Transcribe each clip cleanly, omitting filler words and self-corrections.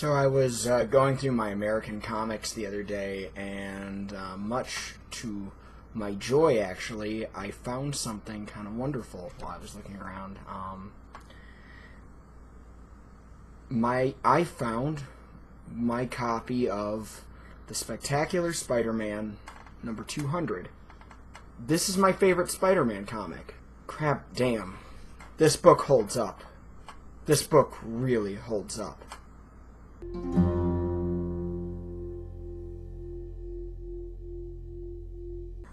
So I was going through my American comics the other day, and much to my joy, actually, I found something kind of wonderful while I was looking around. I found my copy of the Spectacular Spider-Man number 200. This is my favorite Spider-Man comic. Crap damn. This book holds up. This book really holds up.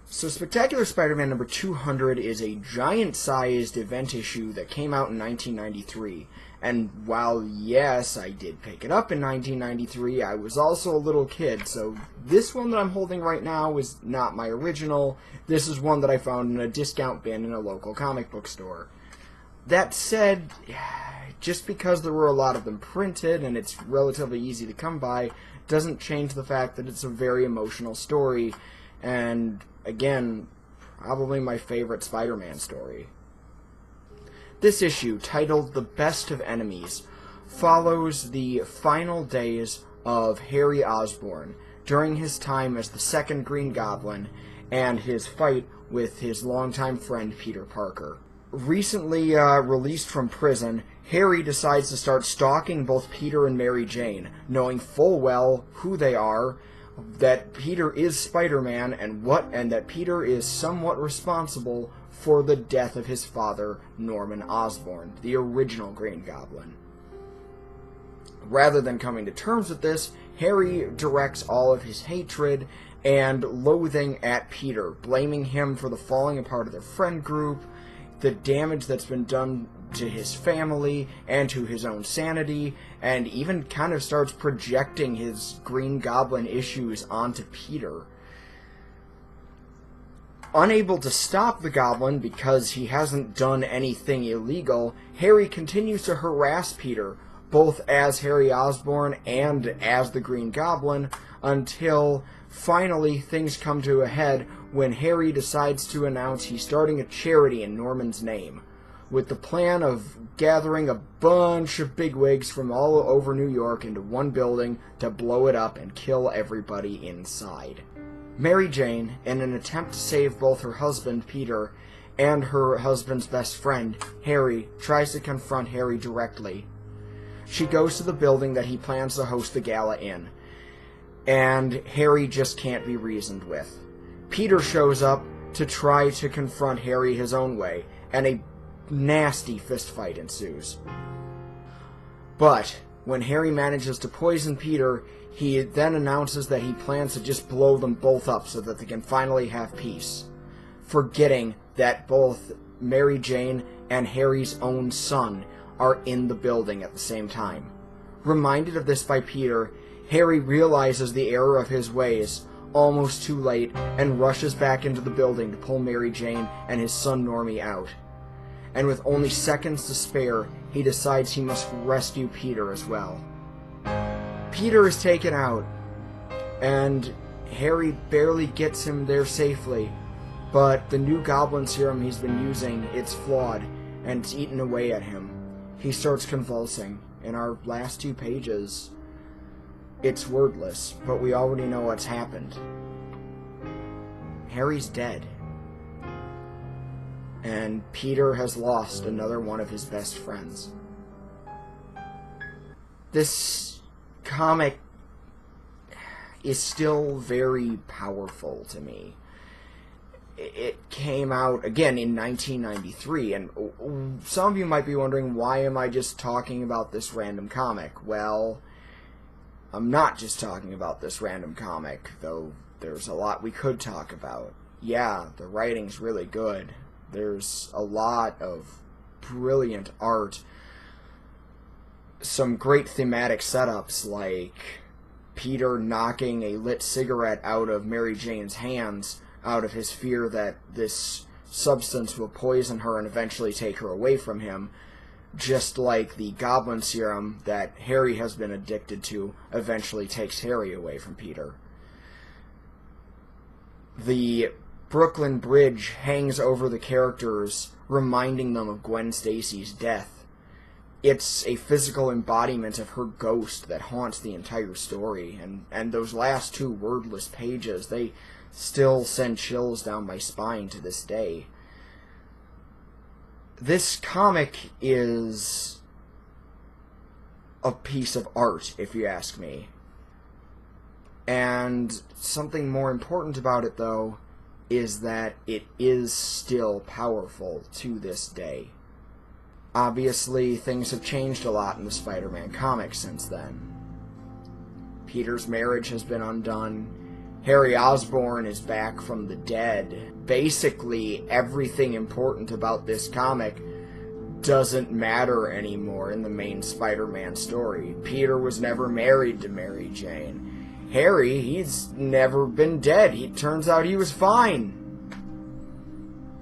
So Spectacular Spider-Man number 200 is a giant-sized event issue that came out in 1993. And while, yes, I did pick it up in 1993, I was also a little kid, so this one that I'm holding right now is not my original. This is one that I found in a discount bin in a local comic book store. That said, just because there were a lot of them printed and it's relatively easy to come by, doesn't change the fact that it's a very emotional story, and again, probably my favorite Spider-Man story. This issue, titled The Best of Enemies, follows the final days of Harry Osborn during his time as the second Green Goblin and his fight with his longtime friend Peter Parker. Recently released from prison, Harry decides to start stalking both Peter and Mary Jane, knowing full well who they are, that Peter is Spider-Man, and that Peter is somewhat responsible for the death of his father, Norman Osborn, the original Green Goblin. Rather than coming to terms with this, Harry directs all of his hatred and loathing at Peter, blaming him for the falling apart of their friend group, the damage that's been done to his family and to his own sanity, and even kind of starts projecting his Green Goblin issues onto Peter. Unable to stop the Goblin because he hasn't done anything illegal, Harry continues to harass Peter, both as Harry Osborn and as the Green Goblin, until finally things come to a head when Harry decides to announce he's starting a charity in Norman's name, with the plan of gathering a bunch of bigwigs from all over New York into one building to blow it up and kill everybody inside. Mary Jane, in an attempt to save both her husband, Peter, and her husband's best friend, Harry, tries to confront Harry directly. She goes to the building that he plans to host the gala in, and Harry just can't be reasoned with. Peter shows up to try to confront Harry his own way, and a nasty fistfight ensues. But when Harry manages to poison Peter, he then announces that he plans to just blow them both up so that they can finally have peace, forgetting that both Mary Jane and Harry's own son are in the building at the same time. Reminded of this by Peter, Harry realizes the error of his ways, almost too late, and rushes back into the building to pull Mary Jane and his son Normie out. And with only seconds to spare, he decides he must rescue Peter as well. Peter is taken out, and Harry barely gets him there safely, but the new goblin serum he's been using, it's flawed, and it's eaten away at him. He starts convulsing. In our last 2 pages, it's wordless, but we already know what's happened. Harry's dead. And Peter has lost another one of his best friends. This comic is still very powerful to me. It came out, again, in 1993, and some of you might be wondering, why am I just talking about this random comic? Well, I'm not just talking about this random comic, though there's a lot we could talk about. Yeah, the writing's really good. There's a lot of brilliant art. Some great thematic setups, like Peter knocking a lit cigarette out of Mary Jane's hands out of his fear that this substance will poison her and eventually take her away from him, just like the goblin serum that Harry has been addicted to eventually takes Harry away from Peter. The Brooklyn Bridge hangs over the characters, reminding them of Gwen Stacy's death. it's a physical embodiment of her ghost that haunts the entire story. And those last 2 wordless pages, they still send chills down my spine to this day. This comic is a piece of art, if you ask me. And something more important about it, though, is that it is still powerful to this day. Obviously, things have changed a lot in the Spider-Man comics since then. Peter's marriage has been undone. Harry Osborn is back from the dead. Basically, everything important about this comic doesn't matter anymore in the main Spider-Man story. Peter was never married to Mary Jane. Harry, he's never been dead. It turns out he was fine.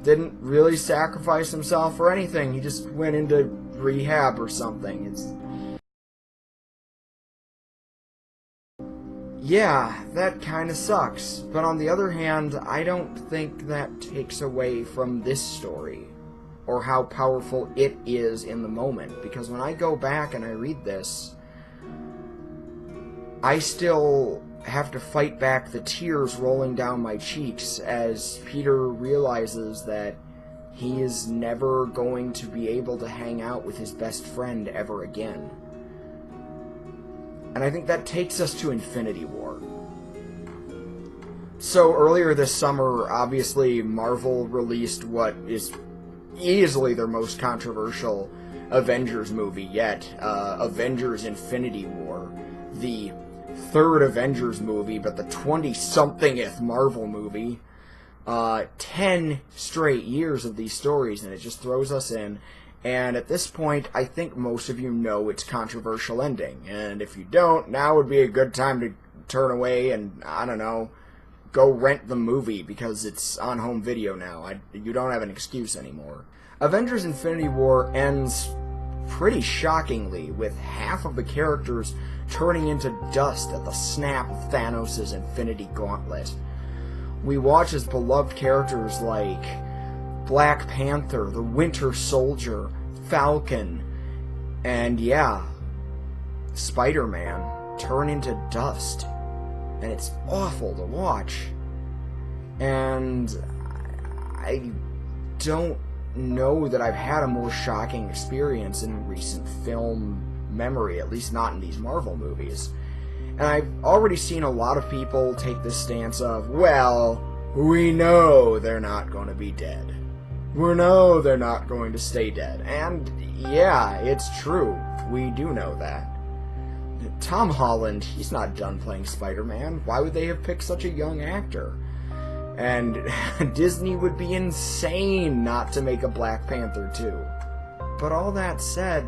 Didn't really sacrifice himself or anything. He just went into rehab or something. Yeah, that kind of sucks. But on the other hand, I don't think that takes away from this story, or how powerful it is in the moment. Because when I go back and I read this, I still have to fight back the tears rolling down my cheeks as Peter realizes that he is never going to be able to hang out with his best friend ever again. And I think that takes us to Infinity War. So earlier this summer, obviously, Marvel released what is easily their most controversial Avengers movie yet, Avengers Infinity War. The 3rd Avengers movie, but the 20-somethingth Marvel movie. 10 straight years of these stories, and it just throws us in. And at this point, I think most of you know its controversial ending. And if you don't, now would be a good time to turn away and, I don't know, go rent the movie, because it's on home video now. You don't have an excuse anymore. Avengers Infinity War ends pretty shockingly, with half of the characters turning into dust at the snap of Thanos' Infinity Gauntlet. We watch as beloved characters like Black Panther, the Winter Soldier, Falcon, and yeah, Spider-Man turn into dust. And it's awful to watch. And I don't know that I've had a more shocking experience in recent film memory, at least not in these Marvel movies. And I've already seen a lot of people take this stance of, well, we know they're not going to be dead. We know they're not going to stay dead. And yeah, it's true. We do know that. Tom Holland, he's not done playing Spider-Man. Why would they have picked such a young actor? And Disney would be insane not to make a Black Panther 2. But all that said,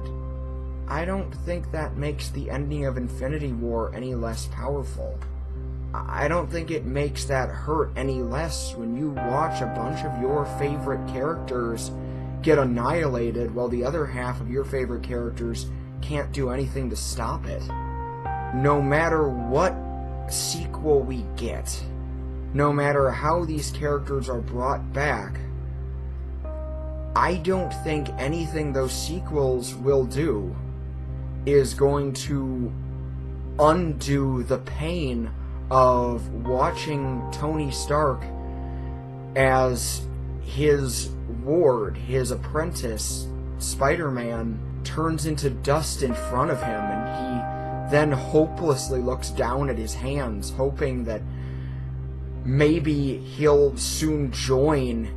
I don't think that makes the ending of Infinity War any less powerful. I don't think it makes that hurt any less when you watch a bunch of your favorite characters get annihilated while the other half of your favorite characters can't do anything to stop it. No matter what sequel we get, no matter how these characters are brought back, I don't think anything those sequels will do is going to undo the pain of watching Tony Stark as his ward, his apprentice, Spider-Man, turns into dust in front of him, and he then hopelessly looks down at his hands, hoping that maybe he'll soon join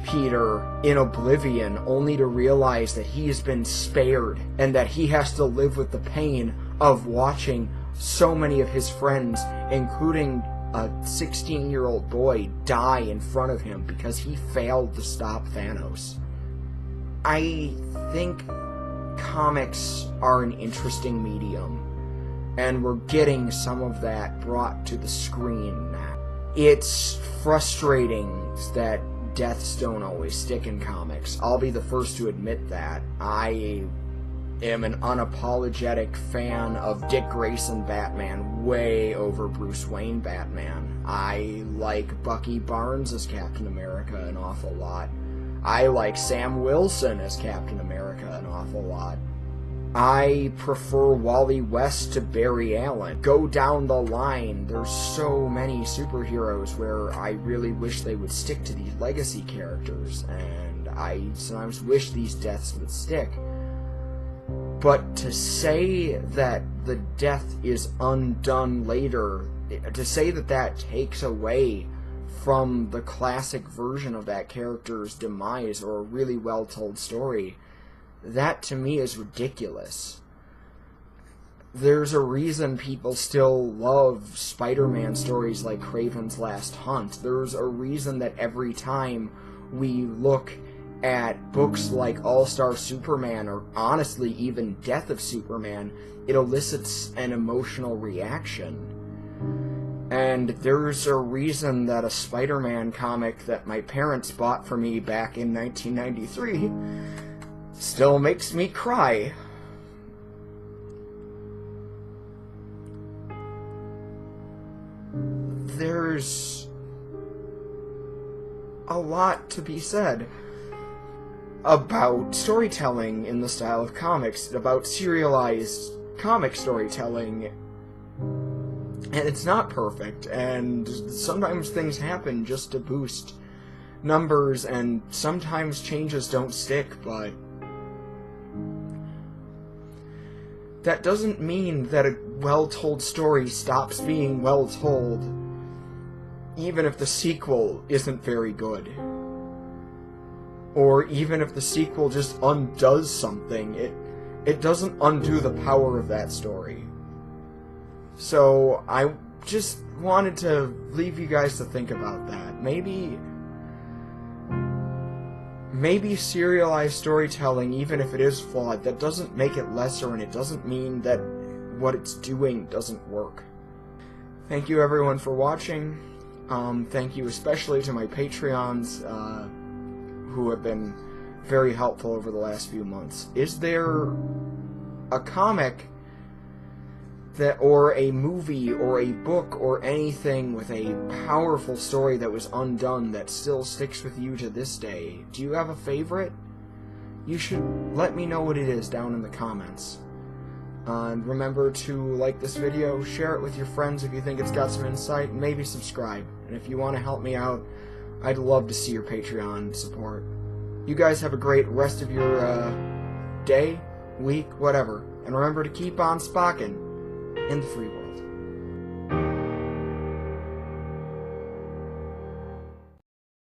Peter in oblivion, only to realize that he has been spared and that he has to live with the pain of watching so many of his friends, including a 16-year-old boy, die in front of him because he failed to stop Thanos. I think comics are an interesting medium, and we're getting some of that brought to the screen now. It's frustrating that deaths don't always stick in comics. I'll be the first to admit that. I am an unapologetic fan of Dick Grayson Batman way over Bruce Wayne Batman. I like Bucky Barnes as Captain America an awful lot. I like Sam Wilson as Captain America an awful lot. I prefer Wally West to Barry Allen. Go down the line, there's so many superheroes where I really wish they would stick to these legacy characters, and I sometimes wish these deaths would stick. But to say that the death is undone later, to say that that takes away from the classic version of that character's demise or a really well-told story, that to me is ridiculous. There's a reason people still love Spider-Man stories like Kraven's Last Hunt. There's a reason that every time we look at books like All-Star Superman, or honestly even Death of Superman, it elicits an emotional reaction. And there's a reason that a Spider-Man comic that my parents bought for me back in 1993 still makes me cry. There's a lot to be said about storytelling in the style of comics, about serialized comic storytelling, and it's not perfect, and sometimes things happen just to boost numbers, and sometimes changes don't stick, but that doesn't mean that a well-told story stops being well-told, even if the sequel isn't very good. Or even if the sequel just undoes something, it doesn't undo the power of that story. So I just wanted to leave you guys to think about that. Maybe serialized storytelling, even if it is flawed, that doesn't make it lesser, and it doesn't mean that what it's doing doesn't work. Thank you everyone for watching. Thank you especially to my Patreons, who have been very helpful over the last few months. Is there a comic that, or a movie, or a book, or anything with a powerful story that was undone that still sticks with you to this day? Do you have a favorite? You should let me know what it is down in the comments. And remember to like this video, share it with your friends if you think it's got some insight, and maybe subscribe. And if you want to help me out, I'd love to see your Patreon support. You guys have a great rest of your day, week, whatever. And remember to keep on spocking in the free world.